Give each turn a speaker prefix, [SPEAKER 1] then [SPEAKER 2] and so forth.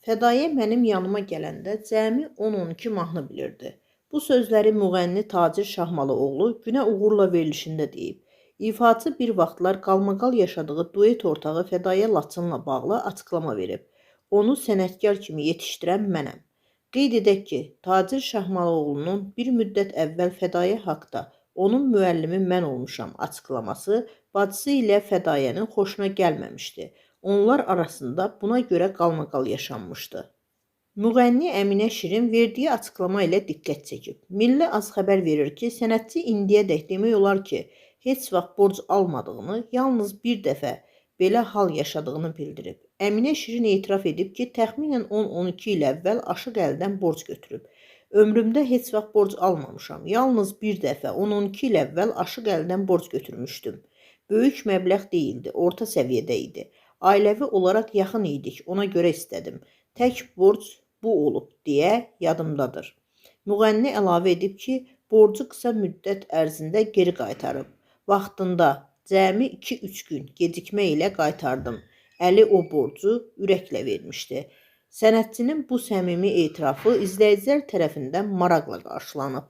[SPEAKER 1] Fədayə mənim yanıma gələndə cəmi 10-12 mahnı bilirdi. Bu sözləri müğənni Tacir Şahmalıoğlu Günə Uğurla verilişində deyib. İfaçı bir vaxtlar qalmaqal yaşadığı duet ortağı Fədayə Laçınla bağlı açıqlama verib. Onu sənətkar kimi yetişdirən mənəm. Qeyd edək ki, Tacir Şahmalıoğlunun bir müddət əvvəl Fədayə haqda onun müəllimi mən olmuşam açıqlaması bacısı ilə Fədayənin xoşuna gəlməmişdi. Onlar arasında buna görə qalmaqal yaşanmışdı. Müğənni Əminə Şirin verdiyi açıqlama ilə diqqət çəkib. Milli Az xəbər verir ki, sənətçi indiyədək demək olar ki, heç vaxt borc almadığını, yalnız bir dəfə belə hal yaşadığını bildirib. Əminə Şirin etiraf edib ki, təxminən 10-12 il əvvəl Aşıq Əlidən borc götürüb. Ömrümdə heç vaxt borc almamışam. Yalnız bir dəfə 10-12 il əvvəl Aşıq Əlidən borc götürmüşdüm. Böyük məbləğ deyildi, orta səviyyədə idi. Ailəvi olaraq yaxın idik, ona görə istədim. Tək borc bu olub, deyə yadımdadır. Müğənni əlavə edib ki, borcu qısa müddət ərzində geri qaytarıb. Vaxtında cəmi 2-3 gün gecikmə ilə qaytardım. Əli o borcu ürəklə vermişdi. Sənətçinin bu səmimi etirafı izləyicilər tərəfindən maraqla qarşılanıb.